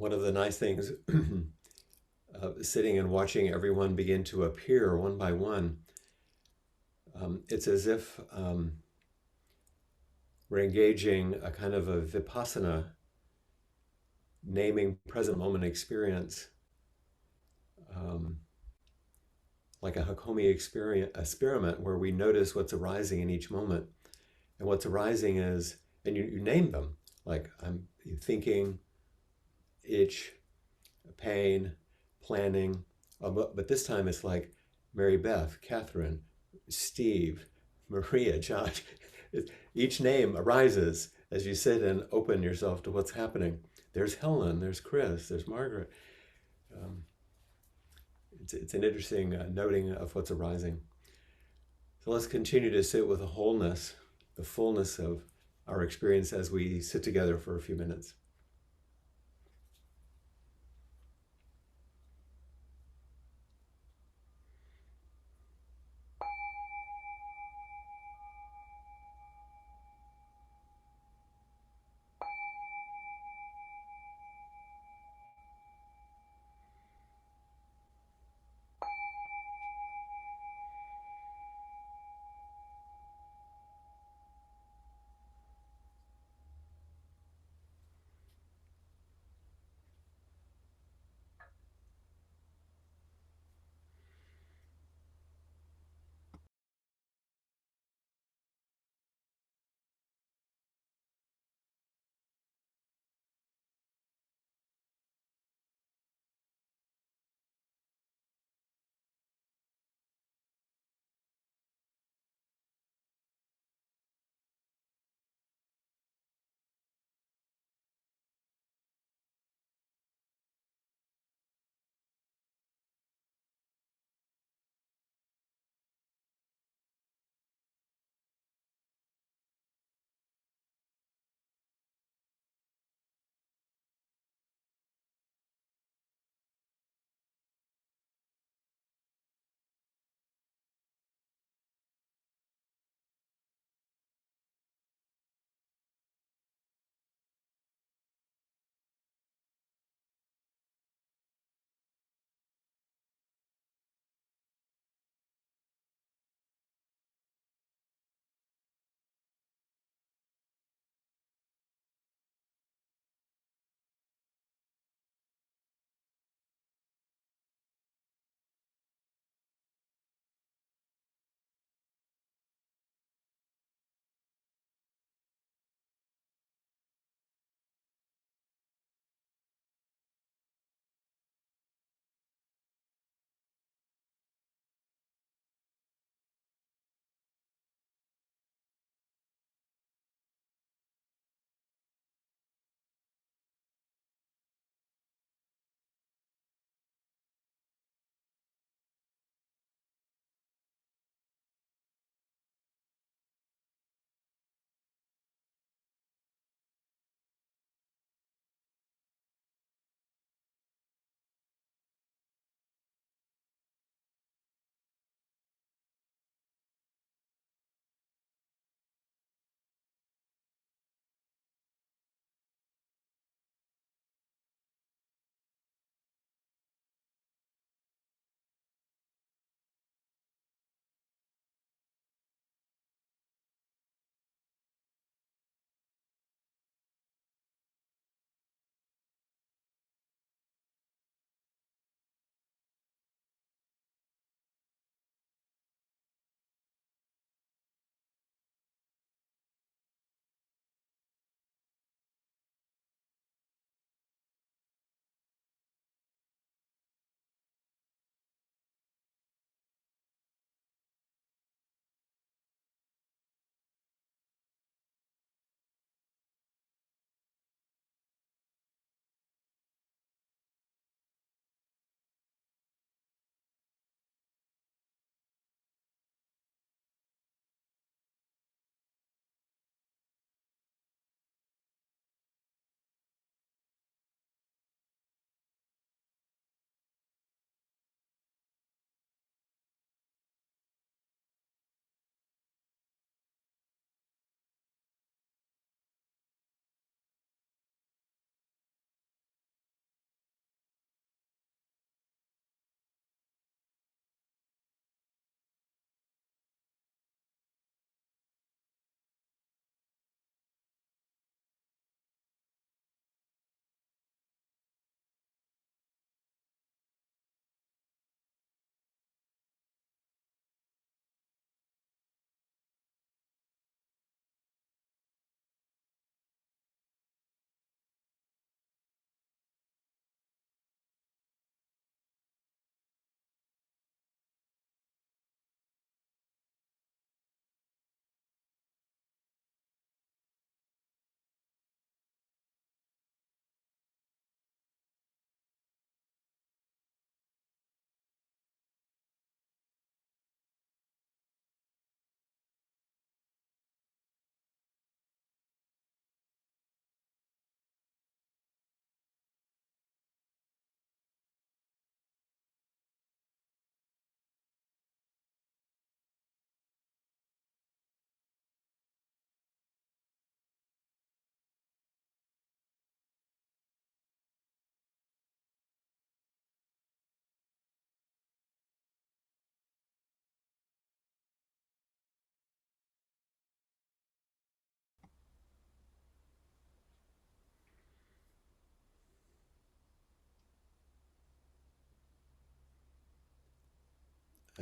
one of the nice things sitting and watching everyone begin to appear one by one, it's as if we're engaging a kind of a vipassana, naming present moment experience, um, like a Hakomi experiment where we notice what's arising in each moment. And what's arising is, and you name them, like I'm thinking, itch, pain, planning. But this time it's like Mary Beth, Catherine, Steve, Maria, Josh. Each name arises as you sit and open yourself to what's happening. There's Helen, there's Chris, there's Margaret. Um, it's an interesting noting of what's arising. So let's continue to sit with the wholeness, the fullness of our experience as we sit together for a few minutes.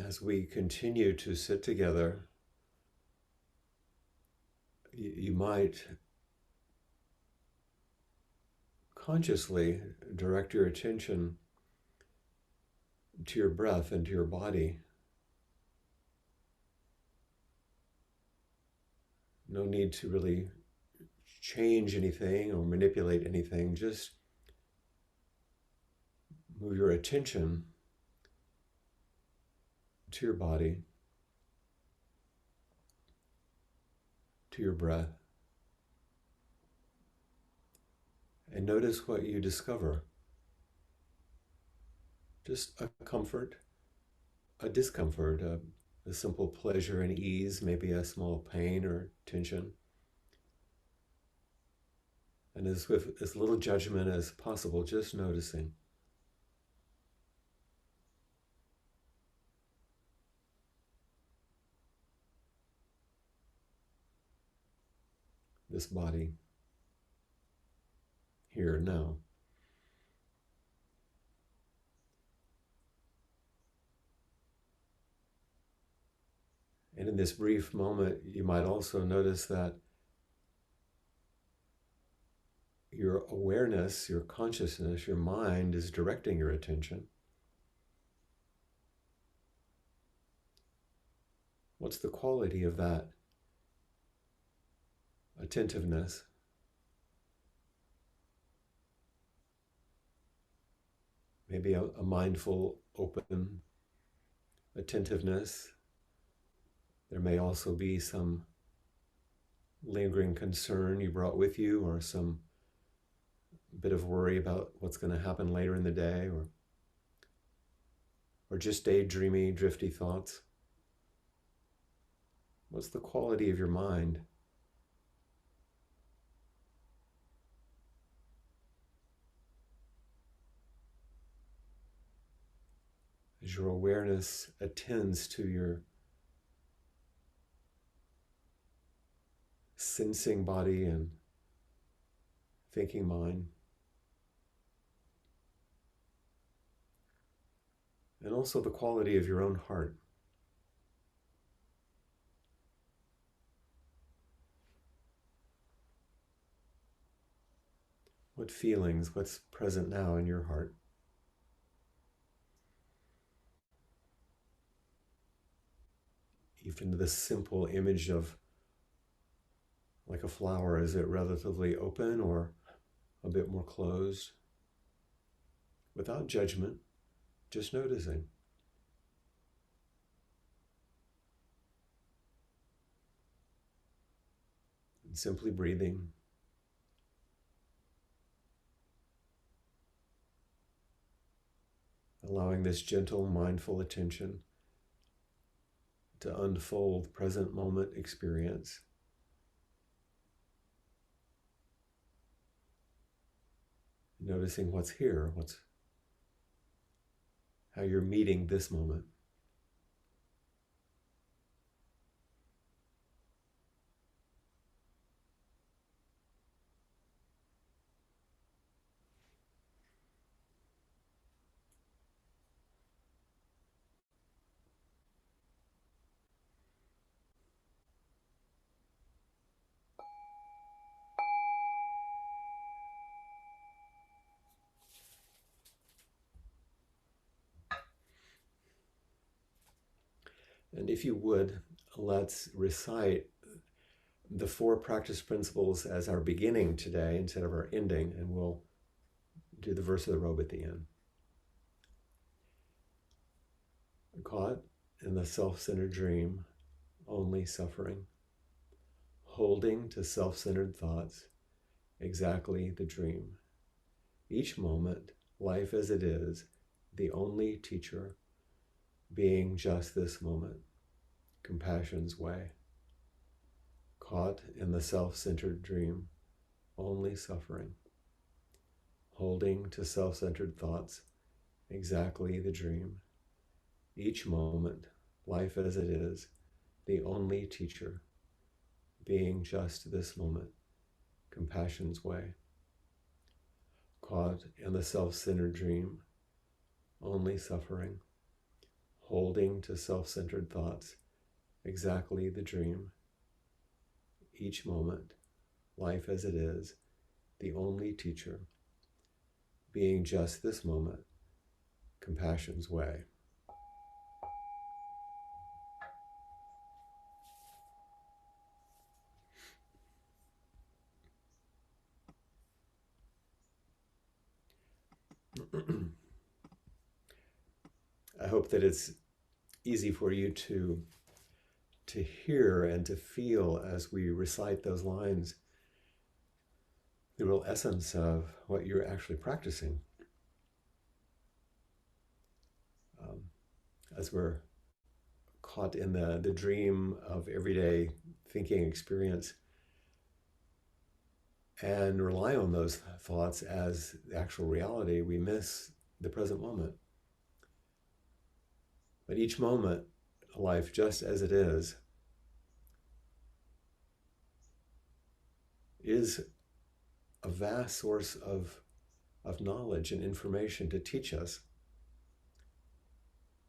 as we continue to sit together, you might consciously direct your attention to your breath and to your body. No need to really change anything or manipulate anything. Just move your attention to your body, to your breath, and notice what you discover. Just a comfort, a discomfort, a simple pleasure and ease, maybe a small pain or tension. And with as little judgment as possible, just noticing. This body, here, now. And in this brief moment, you might also notice that your awareness, your consciousness, your mind is directing your attention. What's the quality of that attentiveness? Maybe a mindful, open attentiveness. There may also be some lingering concern you brought with you, or some bit of worry about what's going to happen later in the day, or just daydreamy, drifty thoughts. What's the quality of your mind? As your awareness attends to your sensing body and thinking mind, and also the quality of your own heart. What feelings, what's present now in your heart? Even the simple image of like a flower, is it relatively open or a bit more closed? Without judgment, just noticing. And simply breathing. Allowing this gentle, mindful attention to unfold present moment experience. Noticing what's here, how you're meeting this moment. And if you would, let's recite the 4 practice principles as our beginning today instead of our ending, and we'll do the verse of the robe at the end. Caught in the self-centered dream, only suffering. Holding to self-centered thoughts, exactly the dream. Each moment, life as it is, the only teacher, being just this moment, compassion's way. Caught in the self-centered dream, only suffering. Holding to self-centered thoughts, exactly the dream. Each moment, life as it is, the only teacher, being just this moment, compassion's way. Caught in the self-centered dream, only suffering. holding to self-centered thoughts, exactly the dream. Each moment, life as it is, the only teacher, being just this moment, compassion's way. I hope that it's easy for you to hear and to feel as we recite those lines the real essence of what you're actually practicing. As we're caught in the dream of everyday thinking experience and rely on those thoughts as the actual reality, we miss the present moment. But each moment, life just as it is a vast source of knowledge and information to teach us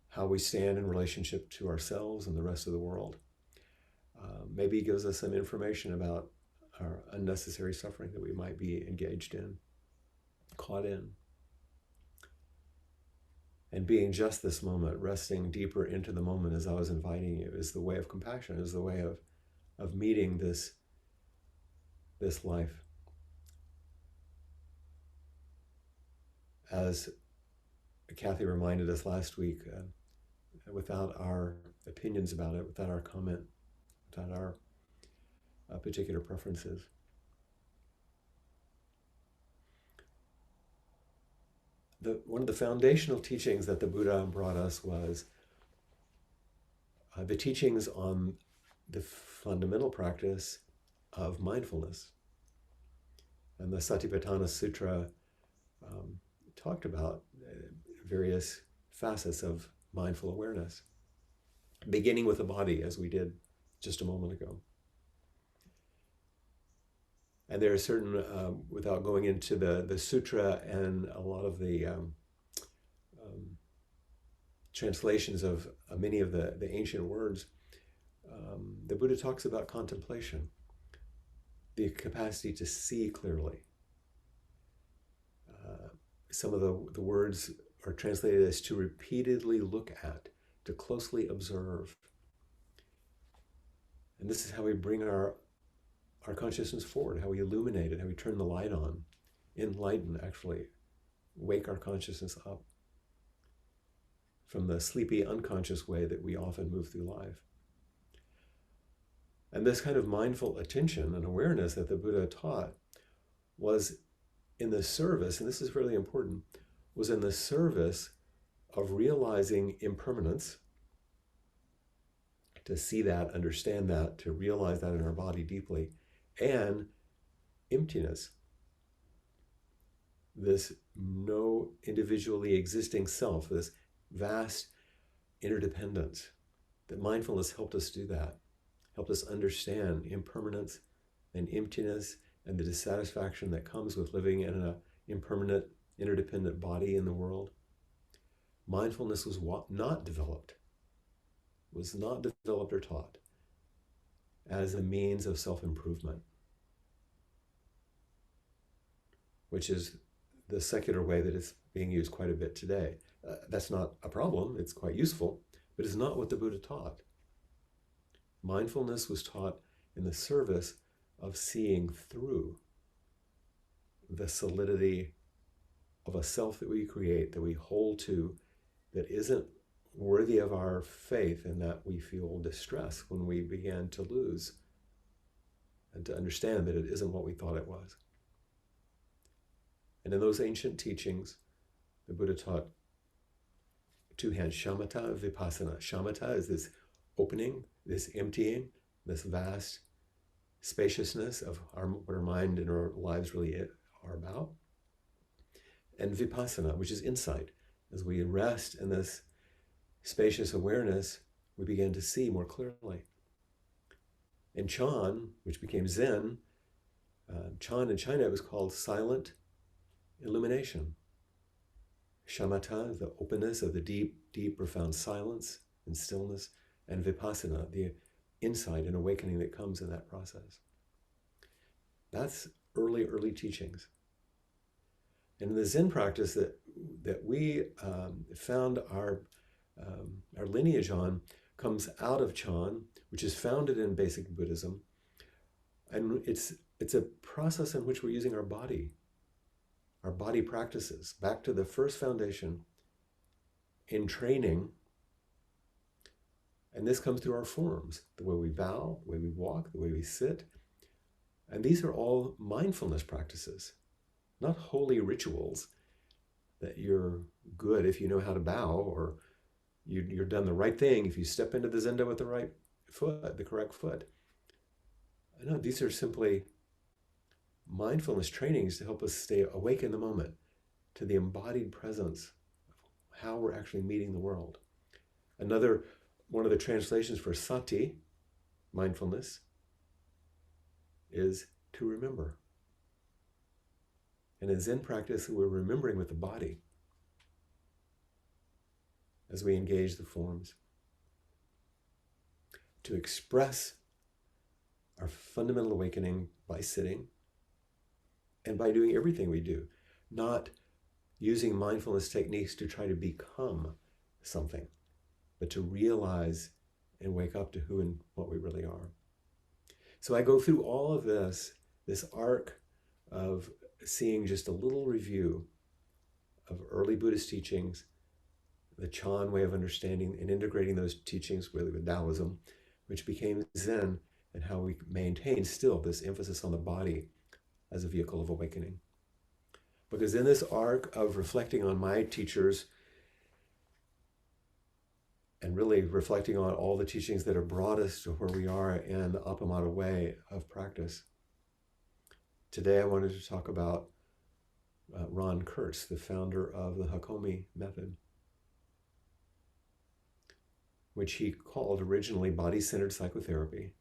how we stand in relationship to ourselves and the rest of the world. Maybe it gives us some information about our unnecessary suffering that we might be engaged in, caught in. And being just this moment, resting deeper into the moment as I was inviting you, is the way of compassion, is the way of meeting this life. As Kathy reminded us last week, without our opinions about it, without our comment, without our particular preferences. One of the foundational teachings that the Buddha brought us was the teachings on the fundamental practice of mindfulness. And the Satipatthana Sutra talked about various facets of mindful awareness, beginning with the body, as we did just a moment ago. And there are certain, without going into the sutra and a lot of the translations of many of the ancient words, the Buddha talks about contemplation, the capacity to see clearly. Some of the words are translated as to repeatedly look at, to closely observe. And this is how we bring our consciousness forward, how we illuminate it, how we turn the light on, enlighten, actually, wake our consciousness up from the sleepy, unconscious way that we often move through life. And this kind of mindful attention and awareness that the Buddha taught was in the service, and this is really important, was in the service of realizing impermanence, to see that, understand that, to realize that in our body deeply, and emptiness, this no individually existing self, this vast interdependence. That mindfulness helped us do that, helped us understand impermanence and emptiness and the dissatisfaction that comes with living in an impermanent, interdependent body in the world. Mindfulness was not developed or taught as a means of self-improvement, which is the secular way that it's being used quite a bit today. That's not a problem, it's quite useful, but it's not what the Buddha taught. Mindfulness was taught in the service of seeing through the solidity of a self that we create, that we hold to, that isn't worthy of our faith, and that we feel distress when we begin to lose, and to understand that it isn't what we thought it was. And in those ancient teachings, the Buddha taught two hands, shamatha, vipassana. Shamatha is this opening, this emptying, this vast spaciousness of what our mind and our lives really are about. And vipassana, which is insight. As we rest in this spacious awareness, we begin to see more clearly. In Chan, which became Zen, Chan in China, it was called silent illumination. shamatha, the openness of the deep, deep, profound silence and stillness, and vipassana, the insight and awakening that comes in that process. That's early, early teachings. And in the Zen practice that we found our lineage on comes out of Chan, which is founded in basic Buddhism. And it's a process in which we're using our body practices, back to the first foundation in training. And this comes through our forms, the way we bow, the way we walk, the way we sit. And these are all mindfulness practices, not holy rituals that you're good if you know how to bow, or you're done the right thing if you step into the zendo with the right foot, the correct foot. No, these are simply mindfulness trainings to help us stay awake in the moment, to the embodied presence of how we're actually meeting the world. Another one of the translations for sati, mindfulness, is to remember. And in Zen practice, we're remembering with the body as we engage the forms to express our fundamental awakening by sitting and by doing everything we do, not using mindfulness techniques to try to become something, but to realize and wake up to who and what we really are. So I go through all of this arc of seeing just a little review of early Buddhist teachings, the Chan way of understanding and integrating those teachings really with Taoism, which became Zen, and how we maintain still this emphasis on the body as a vehicle of awakening. Because in this arc of reflecting on my teachers and really reflecting on all the teachings that have brought us to where we are in the Appamada way of practice, today I wanted to talk about Ron Kurtz, the founder of the Hakomi method, which he called originally body-centered psychotherapy,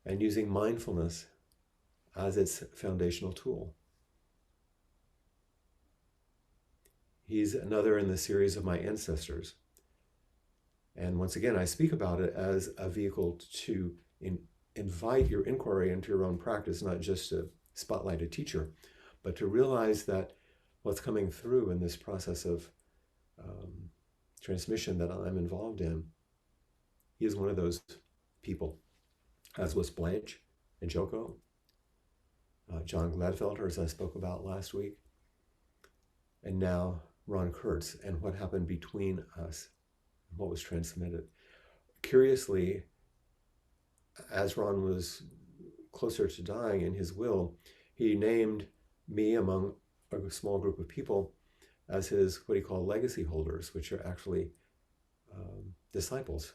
and using mindfulness as its foundational tool. He's another in the series of my ancestors. And once again, I speak about it as a vehicle to invite your inquiry into your own practice, not just to spotlight a teacher, but to realize that what's coming through in this process of transmission that I'm involved in, he is one of those people, as was Blanche and Joko, John Gladfelder, as I spoke about last week, and now Ron Kurtz, and what happened between us, what was transmitted. Curiously, as Ron was closer to dying in his will, he named me among a small group of people as his, what he called legacy holders, which are actually disciples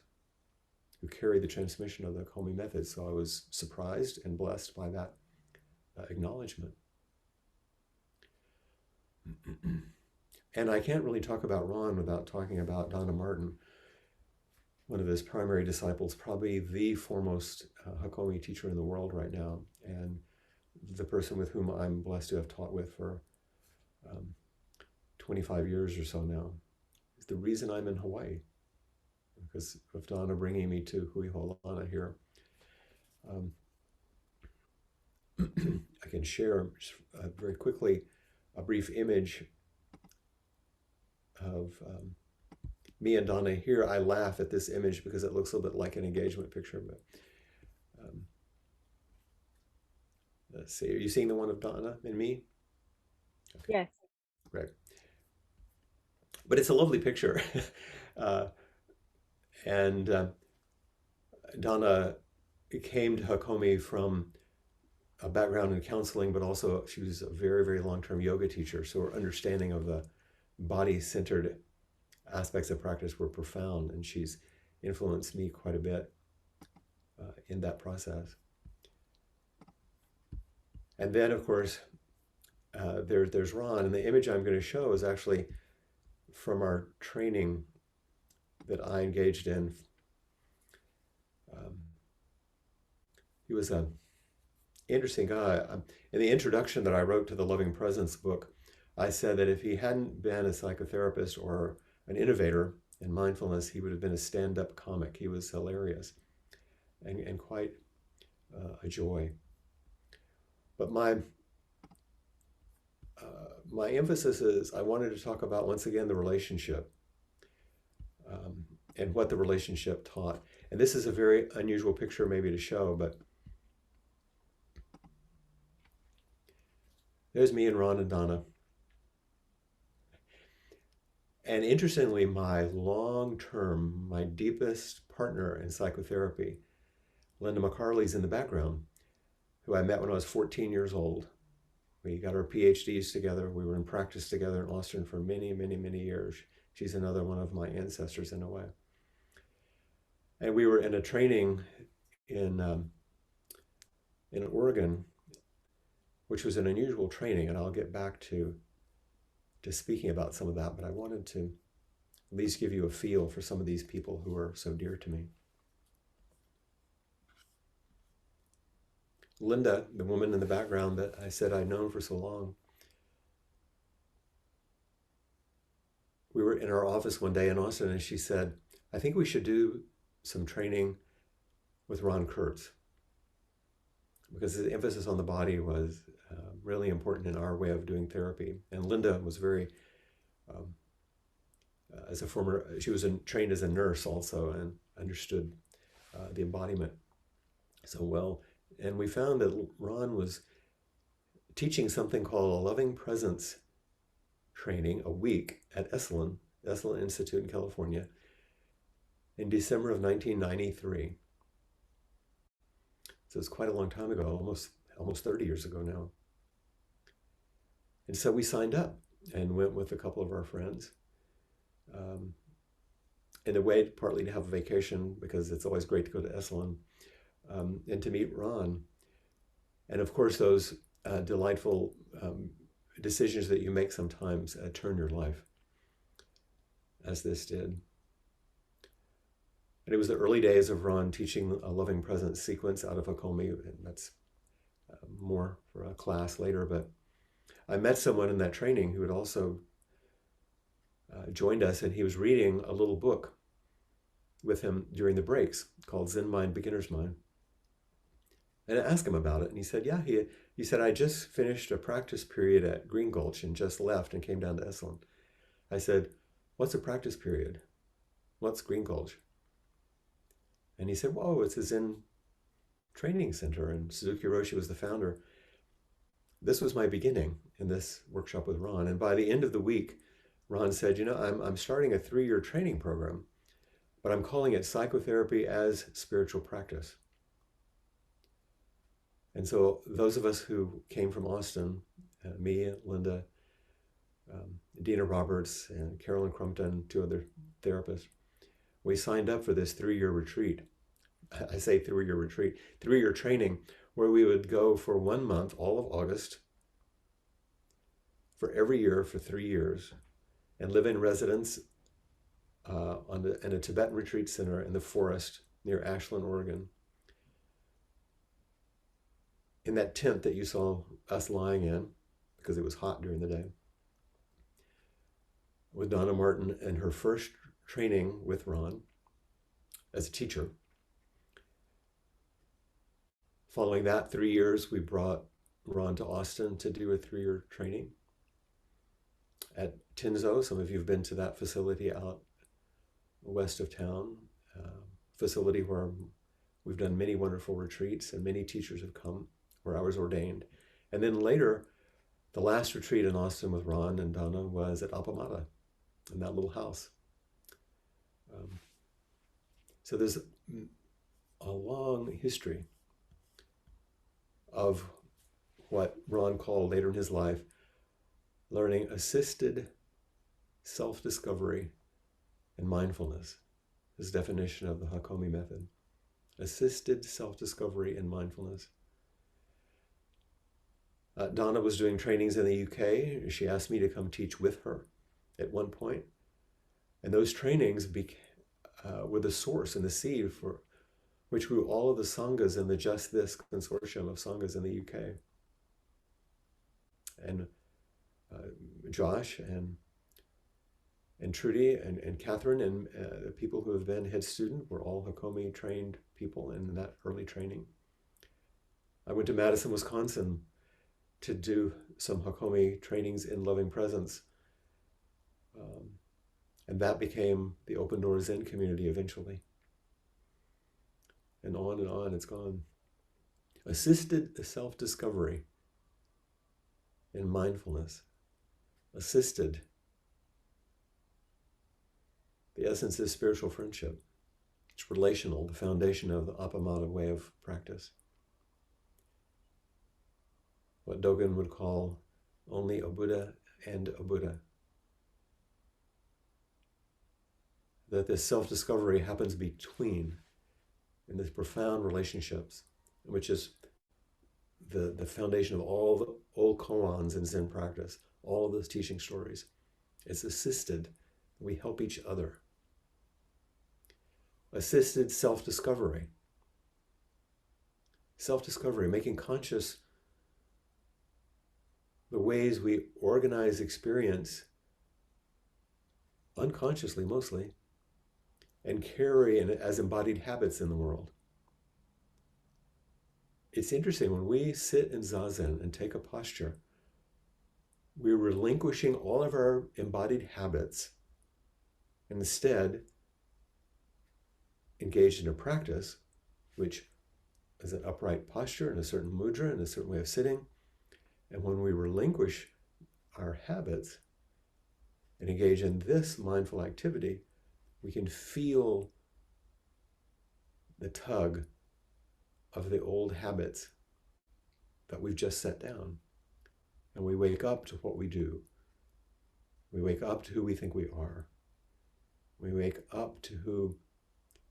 who carry the transmission of the Hakomi method. So I was surprised and blessed by that acknowledgement. And I can't really talk about Ron without talking about Donna Martin, one of his primary disciples, probably the foremost Hakomi teacher in the world right now, and the person with whom I'm blessed to have taught with for 25 years or so now. It's the reason I'm in Hawaii, because of Donna bringing me to Hui Holana here. I can share very quickly a brief image of me and Donna here. I laugh at this image because it looks a little bit like an engagement picture, but let's see. Are you seeing the one of Donna and me? Okay. Yes. Great. But it's a lovely picture. And Donna came to Hakomi from a background in counseling, but also she was a very, very long-term yoga teacher. So her understanding of the body-centered aspects of practice were profound, and she's influenced me quite a bit in that process. And then, of course, there's Ron, and the image I'm going to show is actually from our training that I engaged in. He was an interesting guy. In the introduction that I wrote to the Loving Presence book, I said that if he hadn't been a psychotherapist or an innovator in mindfulness, he would have been a stand-up comic. He was hilarious and quite a joy. But my emphasis is I wanted to talk about, once again, the relationship and what the relationship taught. And this is a very unusual picture maybe to show, but there's me and Ron and Donna. And interestingly, my long-term, my deepest partner in psychotherapy, Linda McCarley's in the background, who I met when I was 14 years old. We got our PhDs together. We were in practice together in Austin for many, many, many years. She's another one of my ancestors in a way. And we were in a training in Oregon, which was an unusual training, and I'll get back to speaking about some of that, but I wanted to at least give you a feel for some of these people who are so dear to me. Linda, the woman in the background that I said I'd known for so long, we were in our office one day in Austin, and she said, I think we should do some training with Ron Kurtz, because the emphasis on the body was really important in our way of doing therapy. And Linda was very, she was trained as a nurse also and understood the embodiment so well. And we found that Ron was teaching something called a loving presence training a week at Esalen Institute in California in December of 1993. So it's quite a long time ago, almost 30 years ago now. And so we signed up and went with a couple of our friends. In a way, partly to have a vacation, because it's always great to go to Esalen, and to meet Ron. And of course, those delightful decisions that you make sometimes turn your life, as this did. And it was the early days of Ron teaching a loving presence sequence out of Hakomi, and that's more for a class later. But I met someone in that training who had also joined us, and he was reading a little book with him during the breaks called Zen Mind, Beginner's Mind. And I asked him about it, and he said, yeah, he said, I just finished a practice period at Green Gulch and just left and came down to Esalen. I said, what's a practice period? What's Green Gulch? And he said, whoa, it's a Zen training center, and Suzuki Roshi was the founder. This was my beginning in this workshop with Ron. And by the end of the week, Ron said, I'm starting a 3-year training program, but I'm calling it Psychotherapy as Spiritual Practice. And so those of us who came from Austin, me, Linda, Dina Roberts, and Carolyn Crumpton, 2 other therapists, we signed up for this 3-year retreat. I say 3-year retreat, 3-year training, where we would go for 1 month, all of August, for every year for 3 years, and live in residence in a Tibetan retreat center in the forest near Ashland, Oregon. In that tent that you saw us lying in, because it was hot during the day, with Donna Martin and her first training with Ron as a teacher. Following that 3 years, we brought Ron to Austin to do a 3-year training at Tinzo. Some of you have been to that facility out west of town, facility where we've done many wonderful retreats and many teachers have come, where I was ordained. And then later, the last retreat in Austin with Ron and Donna was at Appamada, in that little house. So there's a long history of what Ron called later in his life learning assisted self-discovery and mindfulness, his definition of the Hakomi method. Assisted self-discovery and mindfulness. Donna was doing trainings in the UK. She asked me to come teach with her at one point. And those trainings were the source and the seed for which grew all of the sanghas in the Just This consortium of sanghas in the UK. And Josh and Trudy and Catherine and the people who have been head student were all Hakomi trained people in that early training. I went to Madison, Wisconsin to do some Hakomi trainings in loving presence. And that became the Open Door Zen community eventually. And on it's gone. Assisted self-discovery in mindfulness. Assisted. The essence is spiritual friendship. It's relational, the foundation of the Appamada way of practice. What Dogen would call only a Buddha and a Buddha. That this self-discovery happens between in these profound relationships, which is the foundation of all the old koans in Zen practice, all of those teaching stories. It's assisted. We help each other. Assisted self-discovery. Self-discovery, making conscious the ways we organize experience, unconsciously mostly, and carry as embodied habits in the world. It's interesting, when we sit in Zazen and take a posture, we're relinquishing all of our embodied habits and instead engaged in a practice which is an upright posture and a certain mudra and a certain way of sitting. And when we relinquish our habits and engage in this mindful activity, we can feel the tug of the old habits that we've just set down. And we wake up to what we do. We wake up to who we think we are. We wake up to who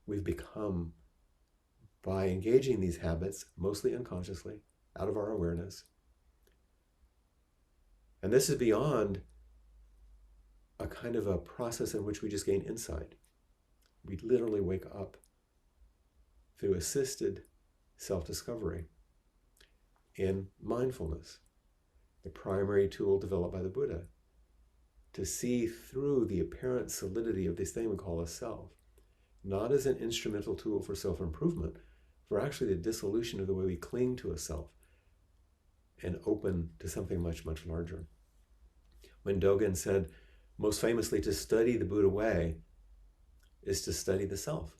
we've become by engaging these habits, mostly unconsciously, out of our awareness. And this is beyond a kind of a process in which we just gain insight. We literally wake up through assisted self-discovery in mindfulness, the primary tool developed by the Buddha to see through the apparent solidity of this thing we call a self, not as an instrumental tool for self-improvement, for actually the dissolution of the way we cling to a self and open to something much, much larger. When Dogen said, most famously, to study the Buddha way is to study the self.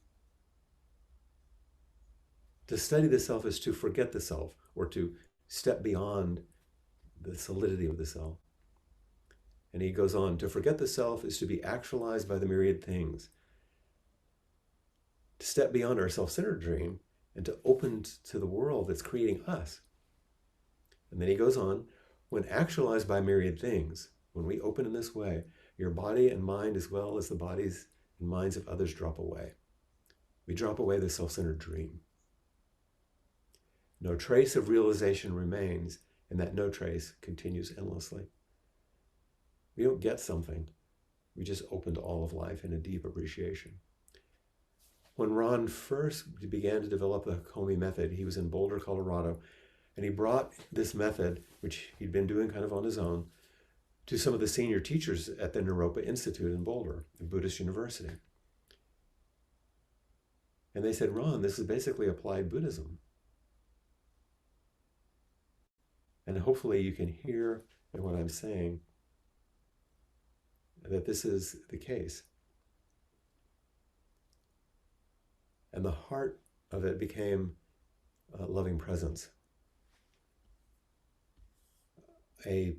To study the self is to forget the self, or to step beyond the solidity of the self. And he goes on, to forget the self is to be actualized by the myriad things. To step beyond our self-centered dream and to open to the world that's creating us. And then he goes on, when actualized by myriad things, when we open in this way, your body and mind, as well as the bodies and minds of others, drop away. We drop away the self-centered dream. No trace of realization remains, and that no trace continues endlessly. We don't get something. We just open to all of life in a deep appreciation. When Ron first began to develop the Hakomi method, he was in Boulder, Colorado, and he brought this method, which he'd been doing kind of on his own, to some of the senior teachers at the Naropa Institute in Boulder, the Buddhist University. And they said, Ron, this is basically applied Buddhism. And hopefully you can hear in what I'm saying that this is the case. And the heart of it became loving presence. A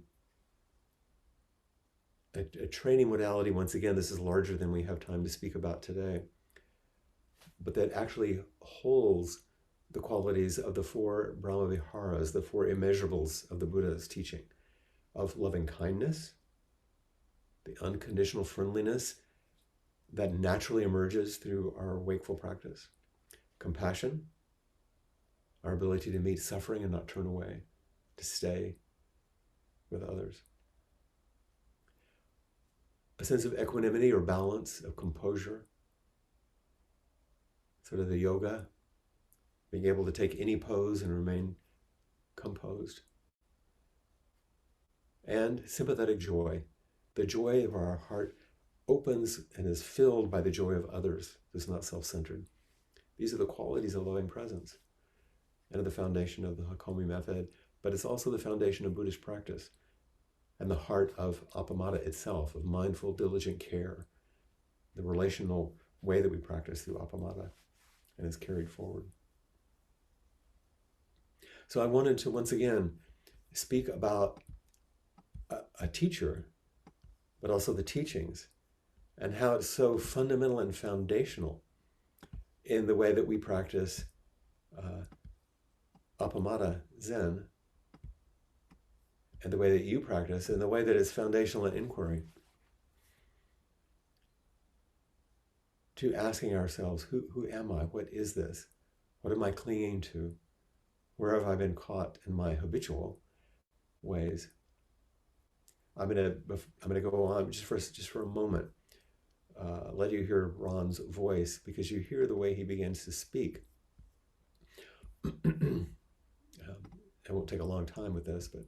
training modality, once again, this is larger than we have time to speak about today, but that actually holds the qualities of the four Brahmaviharas, the four immeasurables of the Buddha's teaching, of loving kindness, the unconditional friendliness that naturally emerges through our wakeful practice, compassion, our ability to meet suffering and not turn away, to stay with others, a sense of equanimity or balance, of composure, sort of the yoga, being able to take any pose and remain composed. and sympathetic joy. The joy of our heart opens and is filled by the joy of others. It's not self-centered. These are the qualities of loving presence and of the foundation of the Hakomi method, but it's also the foundation of Buddhist practice and the heart of appamada itself, of mindful, diligent care, the relational way that we practice through appamada and is carried forward. So I wanted to once again speak about a teacher, but also the teachings and how it's so fundamental and foundational in the way that we practice appamada Zen, and the way that you practice, and the way that it's foundational in inquiry. To asking ourselves, who am I? What is this? What am I clinging to? Where have I been caught in my habitual ways? I'm gonna go on just for a moment. Let you hear Ron's voice, because you hear the way he begins to speak. I won't take a long time with this, but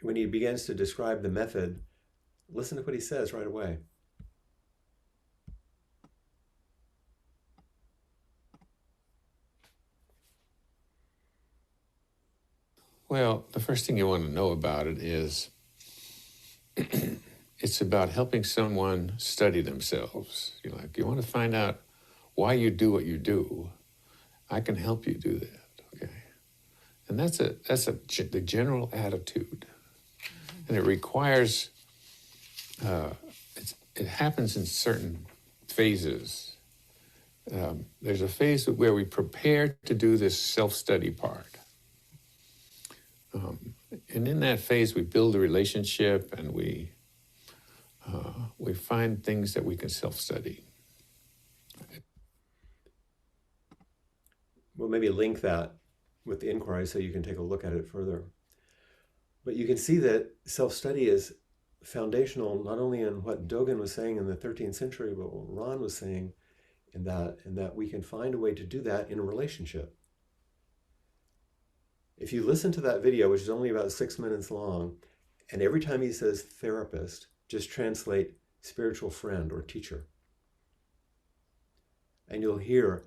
when he begins to describe the method, listen to what he says right away. Well, the first thing you want to know about it is it's about helping someone study themselves. You want to find out why you do what you do. I can help you do that, okay? And that's the general attitude. And it requires, it happens in certain phases. There's a phase where we prepare to do this self-study part. And in that phase, we build a relationship and we find things that we can self-study. We'll maybe link that with the inquiry so you can take a look at it further. But you can see that self-study is foundational not only in what Dogen was saying in the 13th century, but what Ron was saying in that we can find a way to do that in a relationship. If you listen to that video, which is only about 6 minutes long, and every time he says therapist, just translate spiritual friend or teacher. And you'll hear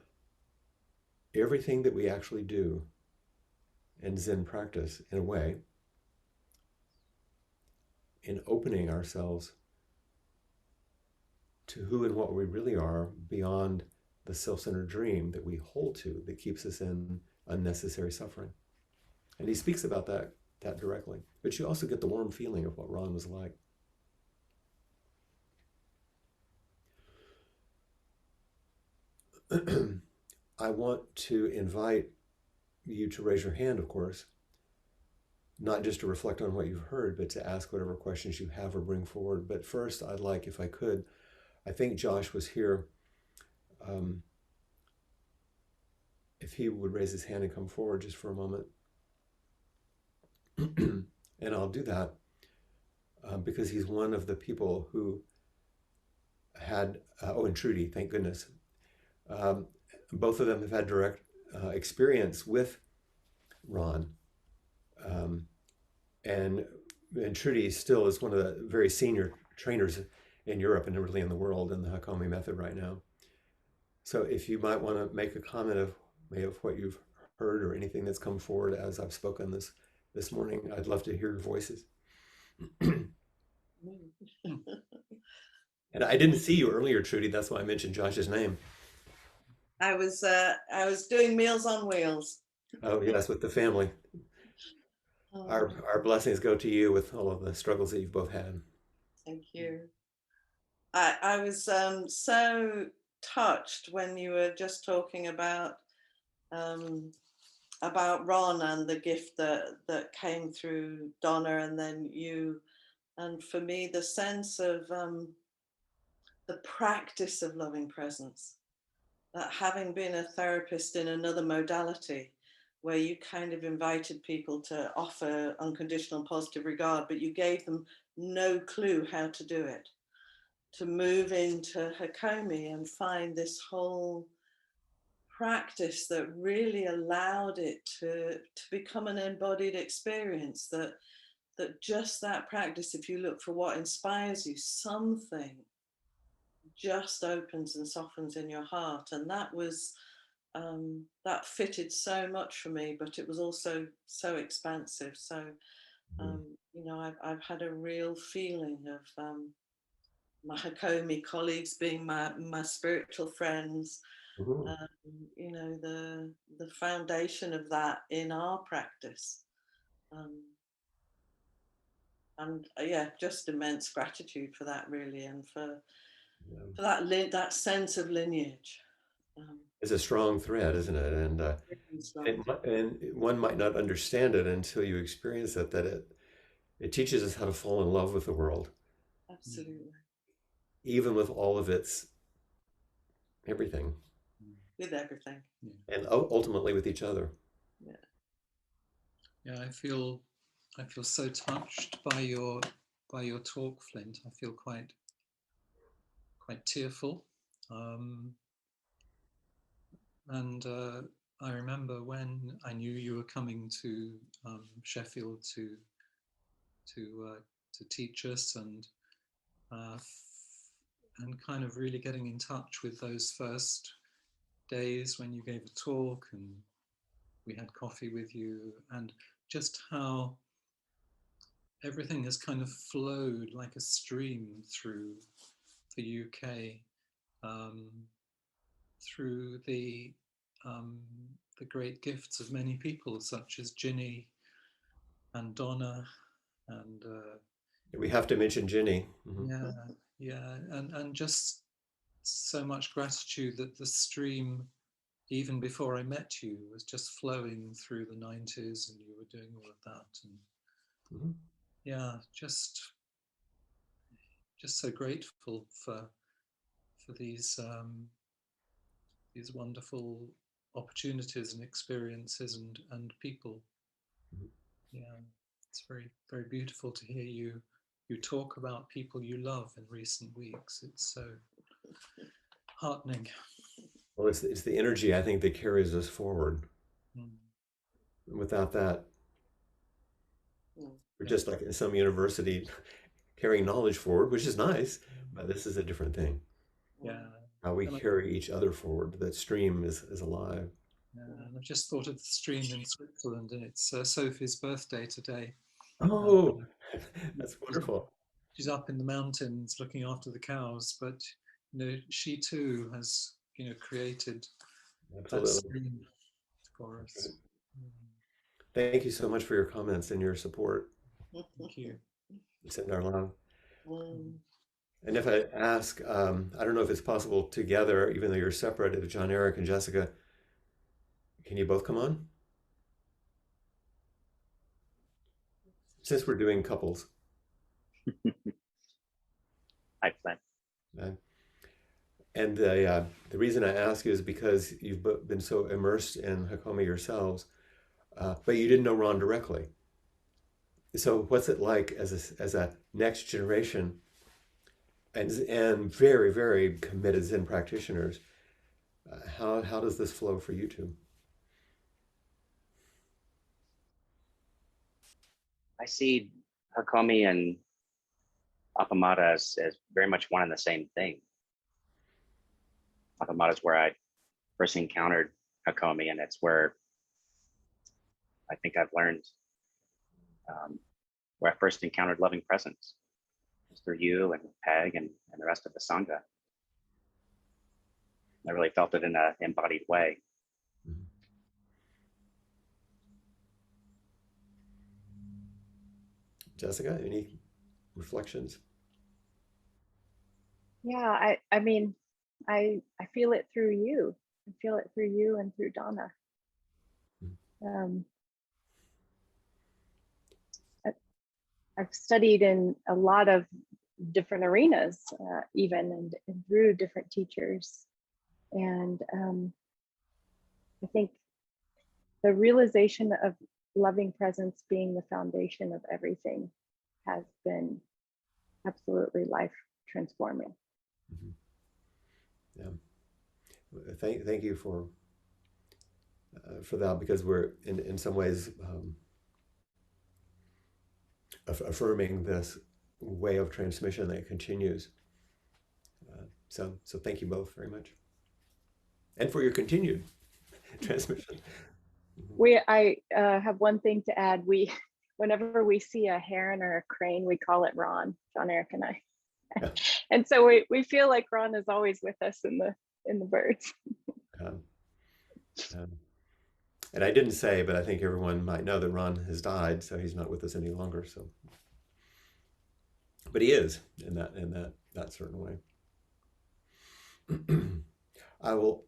everything that we actually do in Zen practice, in a way, in opening ourselves to who and what we really are beyond the self-centered dream that we hold to that keeps us in unnecessary suffering. And he speaks about that directly. But you also get the warm feeling of what Ron was like. I want to invite you to raise your hand, of course, not just to reflect on what you've heard, but to ask whatever questions you have or bring forward. But first, I'd like, if I could, I think Josh was here, if he would raise his hand and come forward just for a moment. And I'll do that because he's one of the people who had, and Trudy, thank goodness. Both of them have had direct experience with Ron. And Trudy still is one of the very senior trainers in Europe and really in the world in the Hakomi method right now. So if you might want to make a comment of what you've heard or anything that's come forward as I've spoken this morning, I'd love to hear your voices. And I didn't see you earlier, Trudy. That's why I mentioned Josh's name. I was doing Meals on Wheels. Oh yes, with the family. Our blessings go to you with all of the struggles that you've both had. Thank you. I was so touched when you were just talking about Ron and the gift that came through Donna and then you. And for me, the sense of the practice of loving presence, that having been a therapist in another modality, where you kind of invited people to offer unconditional positive regard, but you gave them no clue how to do it, to move into Hakomi and find this whole practice that really allowed it to become an embodied experience, that just that practice, if you look for what inspires you, something just opens and softens in your heart. And that was that fitted so much for me, but it was also so expansive. So you know, I've had a real feeling of my Hakomi colleagues being my spiritual friends. Mhm. You know, the foundation of that in our practice. Um, and yeah, just immense gratitude for that, really, and Yeah. for that sense of lineage. Um, It's a strong thread, isn't it? really strong. And one might not understand it until you experience it, that it teaches us how to fall in love with the world, Absolutely. even with all of its everything, With everything. Yeah. and ultimately with each other. Yeah. Yeah, I feel so touched by your talk, Flint. I feel quite tearful. And I remember when I knew you were coming to Sheffield to teach us, uh, and kind of really getting in touch with those first days when you gave a talk and we had coffee with you, and just how everything has kind of flowed like a stream through the UK, um, through um, the great gifts of many people, such as Ginny and Donna, and We have to mention Ginny. yeah, yeah, and just so much gratitude that the stream, even before I met you, was just flowing through the 90s, and you were doing all of that, and Mhm. yeah, just so grateful for these wonderful opportunities and experiences and people. Mhm. Yeah, it's very beautiful to hear you talk about people you love in recent weeks. It's so heartening. Well, it's the energy, I think, that carries us forward. Mm. Without that, Mm. we're Yeah, just like in some university carrying knowledge forward, which is nice, but this is a different thing. yeah. How we And, carry each other forward. That stream is alive. and I've just thought of the stream in Switzerland, and it's Sophie's birthday today. And Oh, that's she's wonderful. she's up in the mountains looking after the cows, but she too has created that Absolutely. stream for That's right. us. Mm. Thank you so much for your comments and your support. Thank you. Send our love. Mm. And if I ask, I don't know if it's possible together, even though you're separate, if John Eric and Jessica, can you both come on? Since we're doing couples. Hi, Flint. Uh, and the reason I ask is because you've been so immersed in Hakomi yourselves, but you didn't know Ron directly. So what's it like as a next generation and very, very committed Zen practitioners? How does this flow for you two? I see Hakomi and Appamada as very much one and the same thing. Appamada is where I first encountered Hakomi, and it's where I think I've learned, where I first encountered loving presence. It's through you and Peg and the rest of the Sangha. I really felt it in an embodied way. Mhm. Jessica, any reflections? Yeah, I mean, I feel it through you. I feel it through you and through Donna. Um, I, I've studied in a lot of different arenas, even and through different teachers, and I think the realization of loving presence being the foundation of everything has been absolutely life transforming. Mhm. Yeah. Thank you for for that, because we're in some ways affirming this way of transmission that continues. So thank you both very much, and for your continued transmission. I have one thing to add. Whenever we see a heron or a crane, we call it Ron, John Eric and I. Yeah. And so we feel like Ron is always with us in the birds. And I didn't say, but I think everyone might know that Ron has died, so he's not with us any longer. So, but he is in that certain way. I will.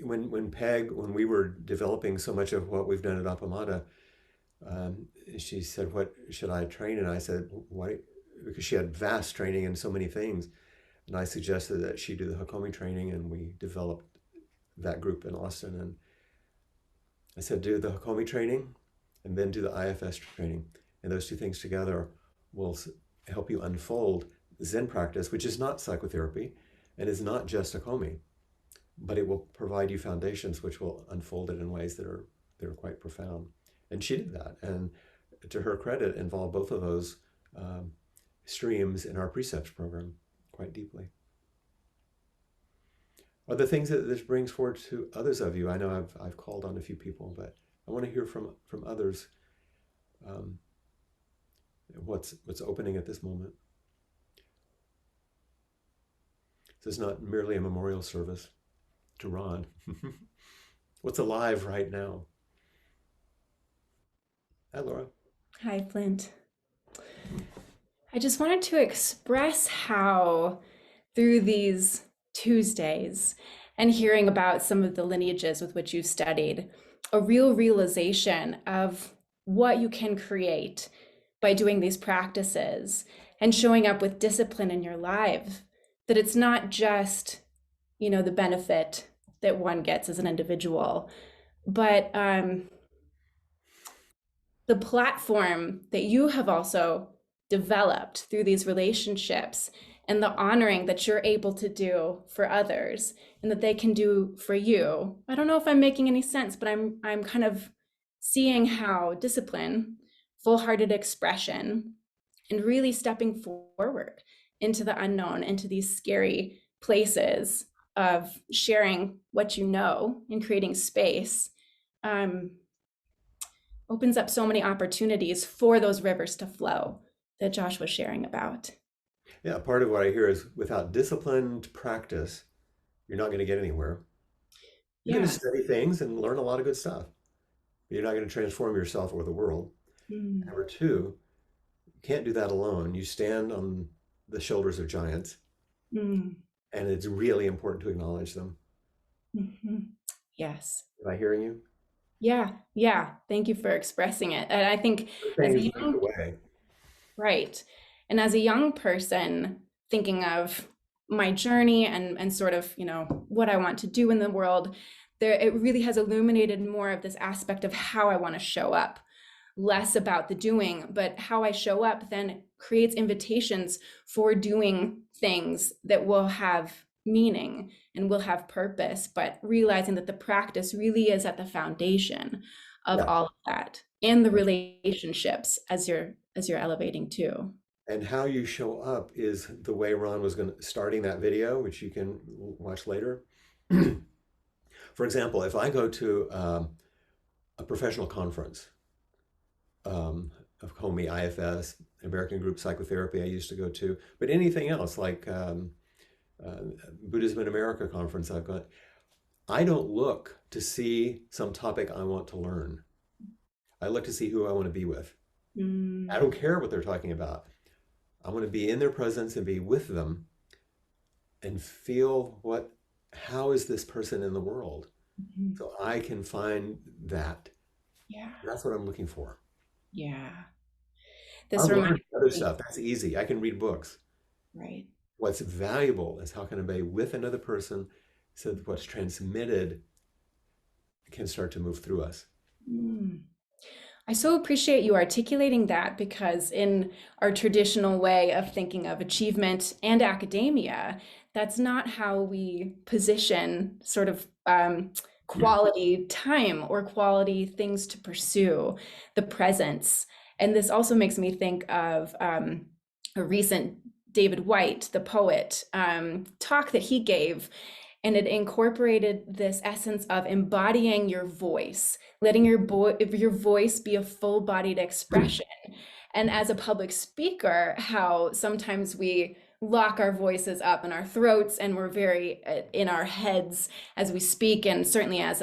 When we were developing so much of what we've done at Appamada, she said, "What should I train?" And I said, "Why?" Because she had vast training in so many things, and I suggested that she do the Hakomi training, and we developed that group in Austin. And I said, do the Hakomi training, and then do the IFS training, and those two things together will help you unfold Zen practice, which is not psychotherapy, and is not just Hakomi, but it will provide you foundations which will unfold it in ways that are quite profound. And she did that, and to her credit, involved both of those streams in our precepts program quite deeply. Are there things that this brings forward to others of you? I know I've called on a few people, but I want to hear from others. What's opening at this moment? This is not merely a memorial service to Ron. What's alive right now? Hi, Laura. Hi, Flint. I just wanted to express how through these Tuesdays and hearing about some of the lineages with which you studied, a real realization of what you can create by doing these practices and showing up with discipline in your life, that it's not just, the benefit that one gets as an individual, but the platform that you have also developed through these relationships and the honoring that you're able to do for others and that they can do for you. I don't know if I'm making any sense, but I'm kind of seeing how discipline, full-hearted expression, and really stepping forward into the unknown, into these scary places of sharing what you know and creating space, opens up so many opportunities for those rivers to flow that Josh was sharing about. Yeah, part of what I hear is without disciplined practice, you're not going to get anywhere. You're going to study things and learn a lot of good stuff, but you're not going to transform yourself or the world. Number two, you can't do that alone. You stand on the shoulders of giants, and it's really important to acknowledge them. Yes. Am I hearing you? Yeah. Thank you for expressing it. And I think as a young, right. And as a young person thinking of my journey and sort of, what I want to do in the world, it really has illuminated more of this aspect of how I want to show up, less about the doing, but how I show up then creates invitations for doing things that will have meaning and will have purpose, but realizing that the practice really is at the foundation of all of that, and the relationships as you're elevating too. And how you show up is the way Ron was starting that video, which you can watch later. For example, if I go to a professional conference of Hakomi, IFS, American Group Psychotherapy I used to go to, but anything else like Buddhism in America conference I've got, I don't look to see some topic I want to learn. I look to see who I want to be with. I don't care what they're talking about. I want to be in their presence and be with them and feel how is this person in the world? So I can find that. Yeah. That's what I'm looking for. Yeah. This reminds me other stuff. That's easy. I can read books. Right. What's valuable is how can I be with another person so that what's transmitted can start to move through us. I so appreciate you articulating that, because in our traditional way of thinking of achievement and academia, that's not how we position sort of quality time or quality things to pursue, the presence. And this also makes me think of a recent David White, the poet, talk that he gave. And it incorporated this essence of embodying your voice, letting your voice be a full-bodied expression. And as a public speaker, how sometimes we lock our voices up in our throats and we're very in our heads as we speak. And certainly as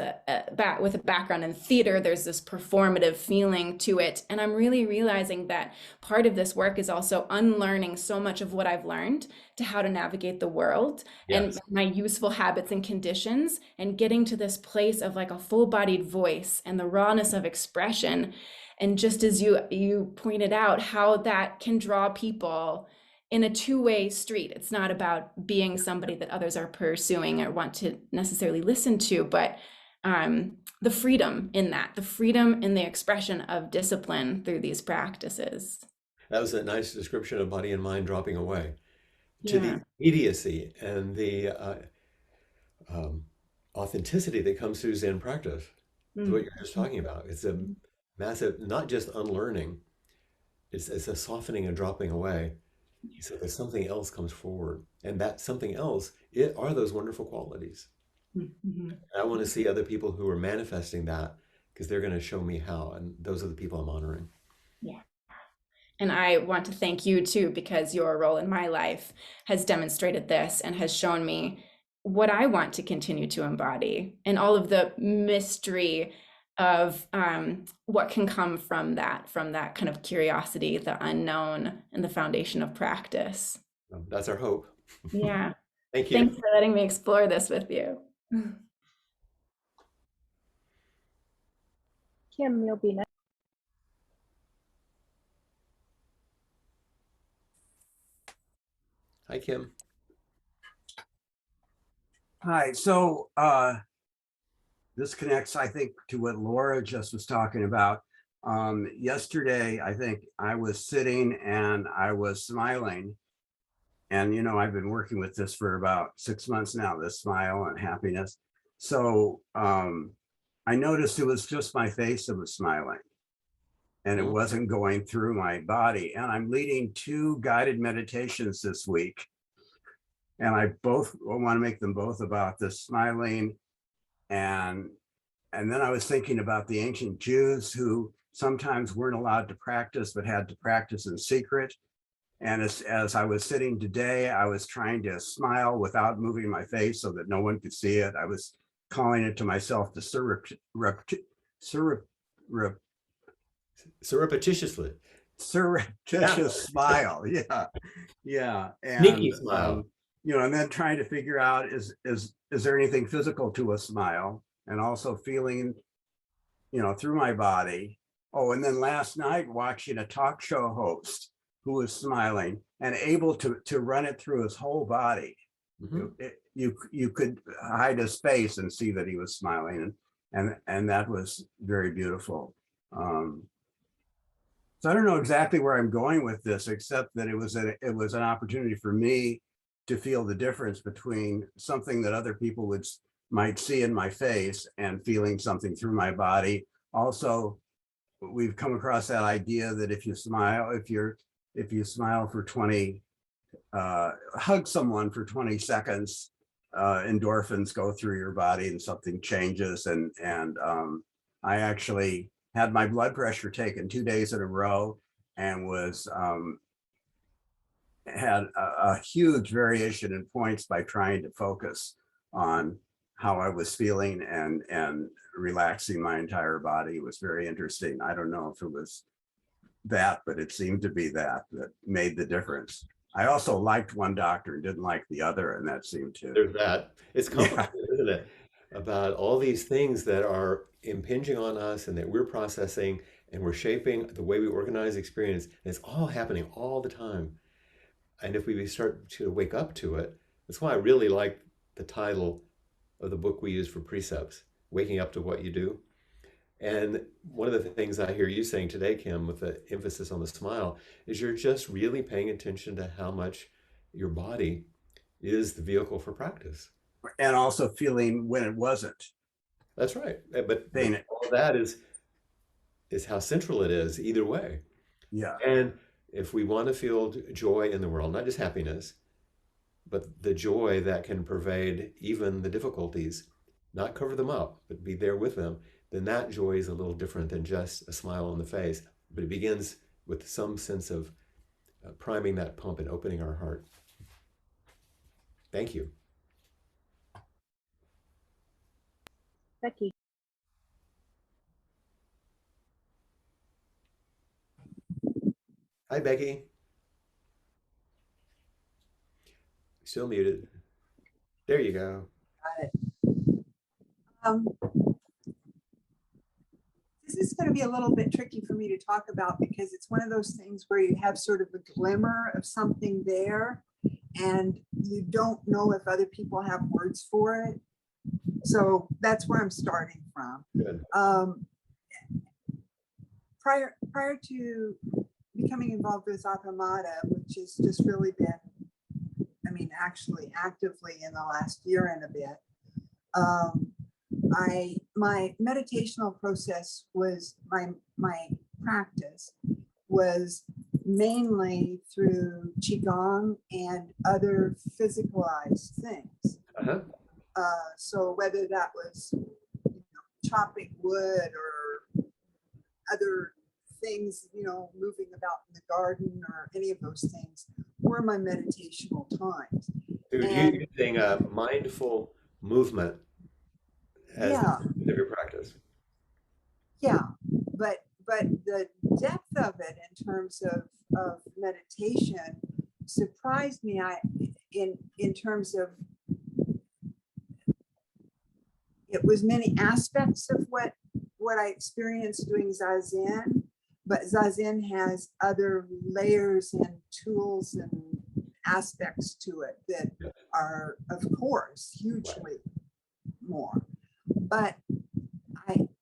with a background in theater, there's this performative feeling to it. And I'm really realizing that part of this work is also unlearning so much of what I've learned to how to navigate the world and my useful habits and conditions, and getting to this place of like a full-bodied voice and the rawness of expression. And just as you pointed out, how that can draw people in a two-way street. It's not about being somebody that others are pursuing or want to necessarily listen to, but the freedom in that, the freedom in the expression of discipline through these practices. That was a nice description of body and mind dropping away to the immediacy and the authenticity that comes through Zen practice. Is what you're just talking about. It's a massive, not just unlearning, it's a softening and dropping away. So that something else comes forward, and that something else are those wonderful qualities. I want to see other people who are manifesting that, because they're going to show me how, and those are the people I'm honoring. Yeah. And I want to thank you too, because your role in my life has demonstrated this and has shown me what I want to continue to embody, and all of the mystery of what can come from that kind of curiosity, the unknown, and the foundation of practice. That's our hope. Yeah. Thank you. Thanks for letting me explore this with you. Kim, you'll be next. Hi, Kim. Hi. So this connects, I think, to what Laura just was talking about. Yesterday, I think I was sitting and I was smiling. And, you know, I've been working with this for about 6 months now, this smile and happiness. So I noticed it was just my face that was smiling, and it wasn't going through my body. And I'm leading 2 guided meditations this week. And I want to make them both about this smiling. And then I was thinking about the ancient Jews who sometimes weren't allowed to practice, but had to practice in secret. And as I was sitting today, I was trying to smile without moving my face so that no one could see it. I was calling it to myself the surreptitious smile. Yeah. And, sneaky smile. You know, and then trying to figure out, is there anything physical to a smile? And also feeling, you know, through my body. Oh, and then last night watching a talk show host who was smiling and able to run it through his whole body. You could hide his face and see that he was smiling, and that was very beautiful. So I don't know exactly where I'm going with this, except that it was an opportunity for me to feel the difference between something that other people might see in my face and feeling something through my body. Also, we've come across that idea that if you smile, if you smile for 20, hug someone for 20 seconds, endorphins go through your body and something changes. And I actually had my blood pressure taken 2 days in a row, and had a huge variation in points by trying to focus on how I was feeling and relaxing my entire body. It was very interesting. I don't know if it was that, but it seemed to be that made the difference. I also liked one doctor and didn't like the other, and that seemed to. There's that. It's complicated, isn't it? About all these things that are impinging on us and that we're processing, and we're shaping the way we organize experience. And it's all happening all the time. And if we start to wake up to it, that's why I really like the title of the book we use for precepts, Waking Up to What You Do. And one of the things I hear you saying today, Kim, with the emphasis on the smile, is you're just really paying attention to how much your body is the vehicle for practice. And also feeling when it wasn't. That's right. But saying it. all of that is how central it is either way. Yeah. And if we want to feel joy in the world, not just happiness, but the joy that can pervade even the difficulties, not cover them up, but be there with them, then that joy is a little different than just a smile on the face. But it begins with some sense of priming that pump and opening our heart. Thank you. Becky. Hi, Becky. Still muted. There you go. Got it. This is going to be a little bit tricky for me to talk about because it's one of those things where you have sort of a glimmer of something there and you don't know if other people have words for it. So that's where I'm starting from. Good. Prior to becoming involved with Appamada, which has just really been, I mean, actually actively in the last year and a bit, my meditational process was my practice was mainly through qigong and other physicalized things. Uh-huh. So whether that was chopping wood or other things, moving about in the garden or any of those things were my meditational times. So you're using a mindful movement as the of your practice. Yeah, but the depth of it in terms of meditation surprised me. In terms of it was many aspects of what I experienced doing Zazen, but Zazen has other layers and tools and aspects to it that are, of course, hugely more. But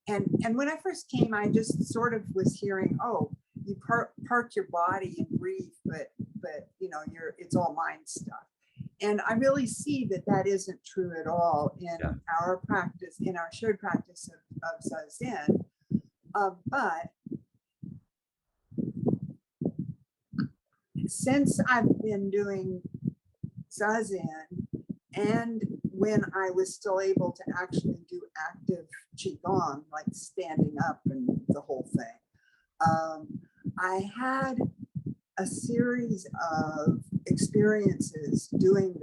and when I first came, I just sort of was hearing, oh, you park your body and breathe, but it's all mind stuff. And I really see that isn't true at all in our practice, in our shared practice of Zazen. But since I've been doing Zazen, and when I was still able to actually do active qigong, like standing up and the whole thing, I had a series of experiences doing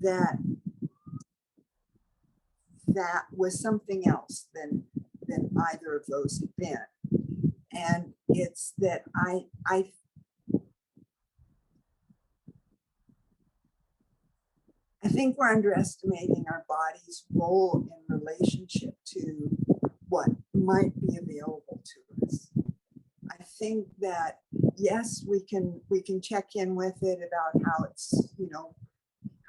that was something else than either of those had been. And it's that I think we're underestimating our body's role in relationship to what might be available to us. I think that, yes, we can check in with it about how it's, how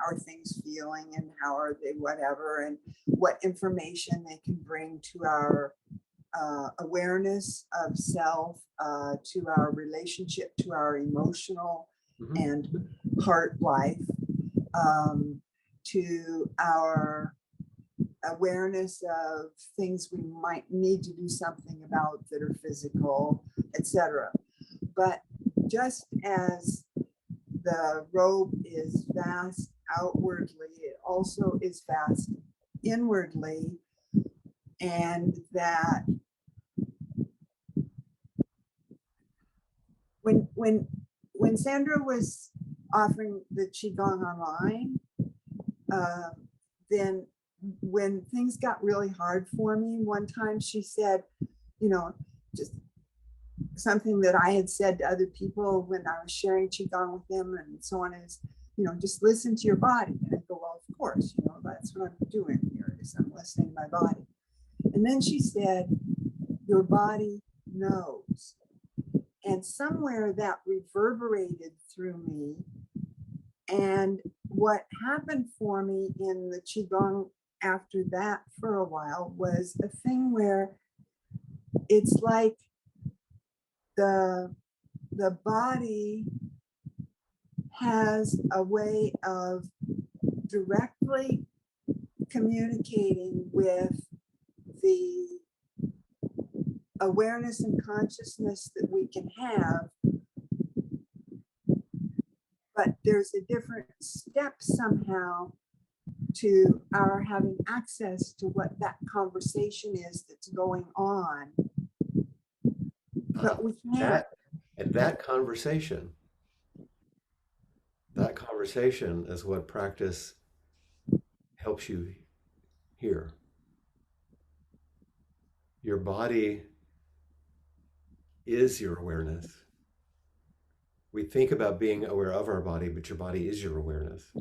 are things feeling and how are they whatever, and what information they can bring to our awareness of self, to our relationship, to our emotional and heart life, to our awareness of things we might need to do something about that are physical, etc. But just as the robe is vast outwardly, it also is vast inwardly, and that when Sandra was offering the qigong online, then when things got really hard for me, one time she said, just something that I had said to other people when I was sharing qigong with them and so on is, just listen to your body. And I go, well, of course, that's what I'm doing here, is I'm listening to my body. And then she said, your body knows. And somewhere that reverberated through me. And what happened for me in the qigong after that for a while was a thing where it's like the body has a way of directly communicating with the awareness and consciousness that we can have, but there's a different step somehow to our having access to what that conversation is that's going on. But we can't. That conversation is what practice helps you hear. Your body is your awareness. We think about being aware of our body, but your body is your awareness.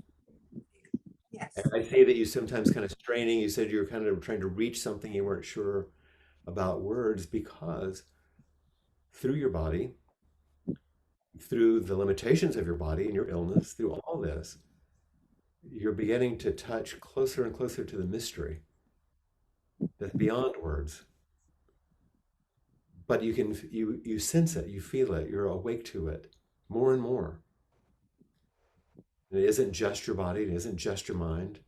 Yes. And I see that you sometimes kind of straining, you said you were kind of trying to reach something you weren't sure about words, because through your body, through the limitations of your body and your illness, through all this, you're beginning to touch closer and closer to the mystery that's beyond words. But you sense it, you feel it, you're awake to it more and more. And it isn't just your body, it isn't just your mind.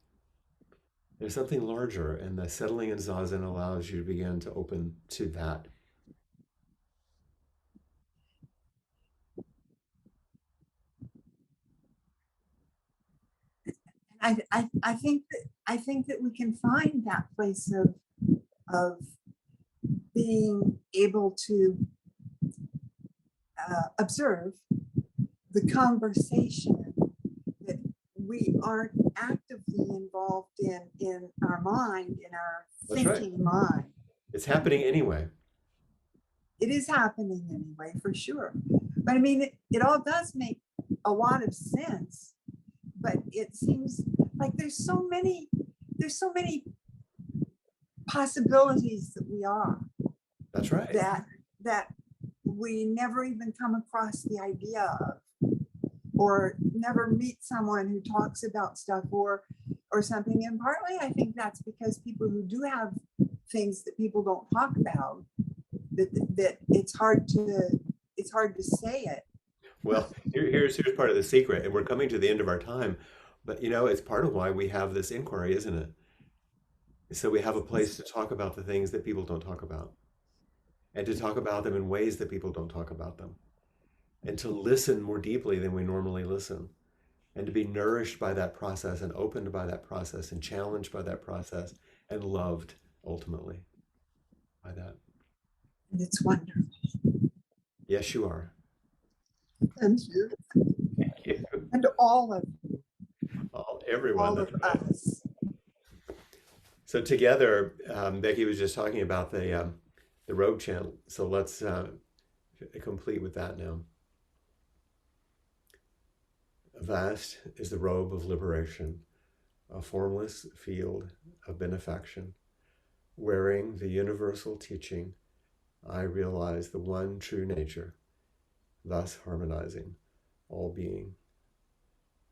There's something larger, and the settling in Zazen allows you to begin to open to that. I think that we can find that place of being able to observe the conversation that we aren't actively involved in our mind, in our That's right. thinking mind. It's happening anyway. It is happening anyway, for sure. But I mean, it all does make a lot of sense. But it seems like there's so many possibilities that we are. That's right. That we never even come across the idea of, or never meet someone who talks about stuff or something. And partly I think that's because people who do have things that people don't talk about, that it's hard to say it. Well, here's part of the secret, and we're coming to the end of our time, but it's part of why we have this inquiry, isn't it? So we have a place to talk about the things that people don't talk about, and to talk about them in ways that people don't talk about them, and to listen more deeply than we normally listen, and to be nourished by that process, and opened by that process, and challenged by that process, and loved ultimately by that. And it's wonderful. Yes, you are. Thank you. Thank you. And all of you. Everyone. All of us. So together, Becky was just talking about the robe chant. So let's complete with that now. Vast is the robe of liberation, a formless field of benefaction. Wearing the universal teaching, I realize the one true nature, thus harmonizing all being.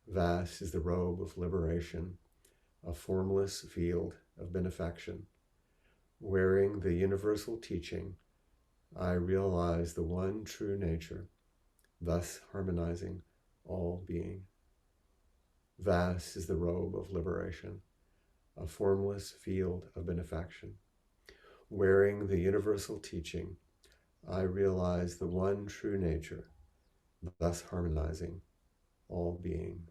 Vast is the robe of liberation, a formless field of benefaction. Wearing the universal teaching, I realize the one true nature, thus harmonizing all being. Vast is the robe of liberation, a formless field of benefaction. Wearing the universal teaching, I realize the one true nature, thus harmonizing all being.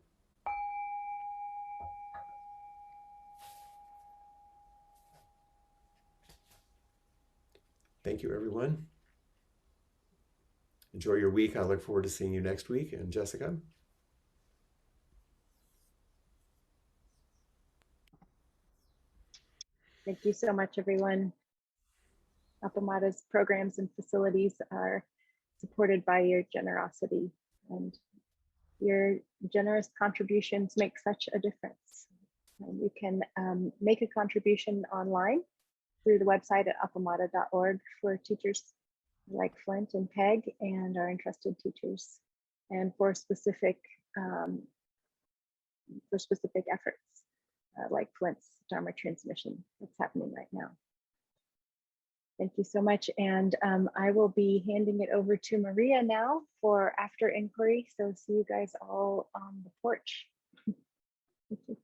Thank you, everyone. Enjoy your week. I look forward to seeing you next week. And Jessica? Thank you so much, everyone. Appamada's programs and facilities are supported by your generosity, and your generous contributions make such a difference. And you can make a contribution online through the website at appamada.org for teachers like Flint and Peg and our interested teachers, and for specific efforts like Flint's Dharma transmission that's happening right now. Thank you so much. And I will be handing it over to Maria now for after inquiry. So see you guys all on the porch. Thank you.